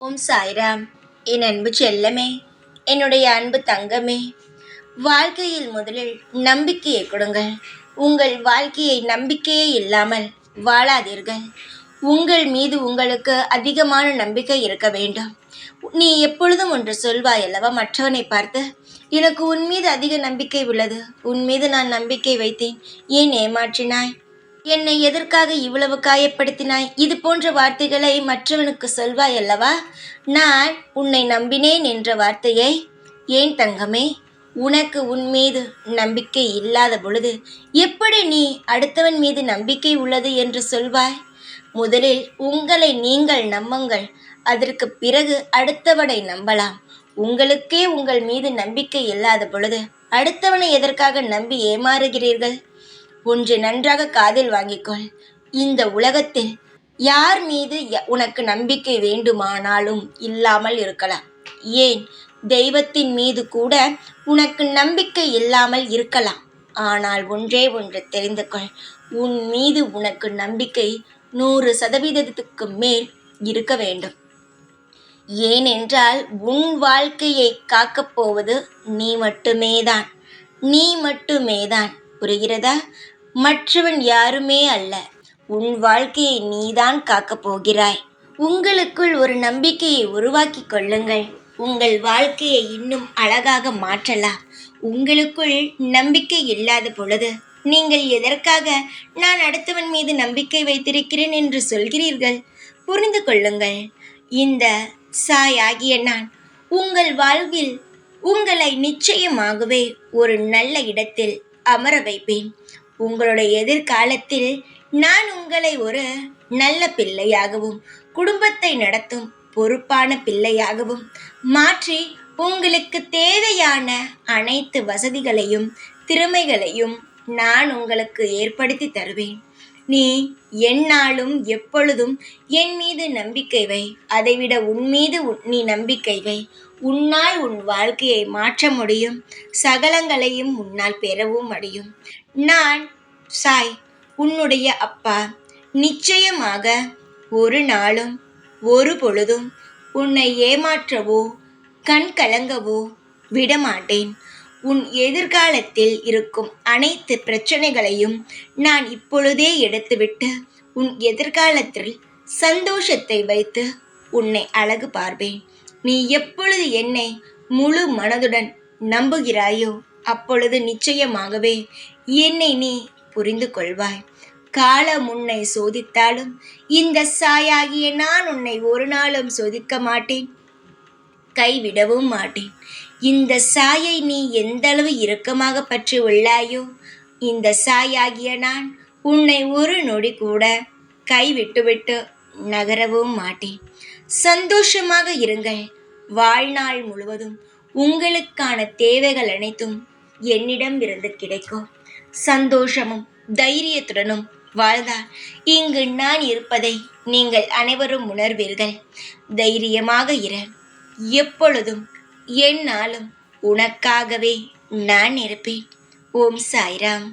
ஓம் சாய்ராம். என் அன்பு செல்லமே, என்னுடைய அன்பு தங்கமே, வாழ்க்கையில் முதலில் நம்பிக்கையை கொடுங்கள். உங்கள் வாழ்க்கையை நம்பிக்கையே இல்லாமல் வாழாதீர்கள். உங்கள் மீது உங்களுக்கு அதிகமான நம்பிக்கை இருக்க வேண்டும். நீ எப்பொழுதும் ஒன்று சொல்வாய் அல்லவா மற்றவனை பார்த்து, எனக்கு உன் மீது அதிக நம்பிக்கை உள்ளது, உன் மீது நான் நம்பிக்கை வைத்தேன், ஏன் ஏமாற்றினாய், என்னை எதற்காக இவ்வளவு காயப்படுத்தினாய், இது போன்ற வார்த்தைகளை மற்றவனுக்கு சொல்வாய் அல்லவா. நான் உன்னை நம்பினேன் என்ற வார்த்தையை ஏன் தங்கமே, உனக்கு உன் மீது நம்பிக்கை இல்லாத பொழுது எப்படி நீ அடுத்தவன் மீது நம்பிக்கை உள்ளது என்று சொல்வாய்? முதலில் உங்களை நீங்கள் நம்புங்கள், அதற்கு பிறகு அடுத்தவனை நம்பலாம். உங்களுக்கே உங்கள் மீது நம்பிக்கை இல்லாத பொழுது அடுத்தவனை எதற்காக நம்பி ஏமாறுகிறீர்கள்? ஒன்று நன்றாக காதில் வாங்கிக்கொள். இந்த உலகத்தில் யார் மீது உனக்கு நம்பிக்கை வேண்டுமானாலும் இல்லாமல் இருக்கலாம். ஏன், தெய்வத்தின் மீது கூட உனக்கு நம்பிக்கை இல்லாமல் இருக்கலாம். ஆனால் ஒன்றே ஒன்று தெரிந்து கொள், உன் மீது உனக்கு நம்பிக்கை 100% மேல் இருக்க வேண்டும். ஏனென்றால் உன் வாழ்க்கையை காக்கப் போவது நீ மட்டுமேதான். நீ மட்டுமேதான். புரிகிறதா? மற்றவன் யாருமே அல்ல. உன் வாழ்க்கையை நீதான் காக்கப் போகிறாய். உங்களுக்குள் ஒரு நம்பிக்கையை உருவாக்கி கொள்ளுங்கள். உங்கள் வாழ்க்கையை இன்னும் அழகாக மாற்றலாம். உங்களுக்குள் நம்பிக்கை இல்லாத பொழுது நீங்கள் எதற்காக நான் அடுத்தவன் மீது நம்பிக்கை வைத்திருக்கிறேன் என்று சொல்கிறீர்கள்? புரிந்து கொள்ளுங்கள். இந்த சாய் ஆகிய நான் உங்கள் வாழ்வில் உங்களை நிச்சயமாகவே ஒரு நல்ல இடத்தில் அமர வைப்பேன். உங்களுடைய எதிர்காலத்தில் நான் உங்களை ஒரு நல்ல பிள்ளையாகவும் குடும்பத்தை நடத்தும் பொறுப்பான பிள்ளையாகவும் மாற்றி உங்களுக்கு தேவையான அனைத்து வசதிகளையும் திறமைகளையும் நான் உங்களுக்கு ஏற்படுத்தி தருவேன். நீ எந்நாளும் எப்பொழுதும் என் மீது நம்பிக்கை வை. அதைவிட உன் மீது நீ நம்பிக்கை வை. உன்னால் உன் வாழ்க்கையை மாற்ற முடியும். சகலங்களையும் உன்னால் பெறவும் முடியும். நான் சாய், உன்னுடைய அப்பா, நிச்சயமாக ஒரு நாளும் ஒரு பொழுதும் உன்னை ஏமாற்றவோ கண் கலங்கவோ விடமாட்டேன். உன் எதிர்காலத்தில் இருக்கும் அனைத்து பிரச்சனைகளையும் நான் இப்பொழுதே எடுத்துவிட்டு உன் எதிர்காலத்தில் சந்தோஷத்தை வைத்து உன்னை அழகு பார்ப்பேன். நீ எப்பொழுது என்னை முழு மனதுடன் நம்புகிறாயோ அப்பொழுது நிச்சயமாகவே என்னை நீ புரிந்து கொள்வாய். காலம் உன்னை சோதித்தாலும் இந்த சாயாகிய நான் உன்னை ஒரு நாளும் சோதிக்க மாட்டேன், கைவிடவும் மாட்டேன். இந்த சாயை நீ எந்தளவு இறுக்கமாக பற்றி உள்ளாயோ, இந்த சாயாகிய நான் உன்னை ஒரு நொடி கூட கைவிட்டுவிட்டு நகரவும் மாட்டேன். சந்தோஷமாக இருங்கள். வாழ்நாள் முழுவதும் உங்களுக்கான தேவைகள் அனைத்தும் என்னிடம் இருந்து கிடைக்கும். சந்தோஷமும் தைரியத்துடனும் வாழ்ந்தால் இங்கு நான் இருப்பதை நீங்கள் அனைவரும் உணர்வீர்கள். தைரியமாக இரு. எப்பொழுதும் எந்நாளும் உனக்காகவே நான் இருப்பேன். ஓம் சாய்ராம்.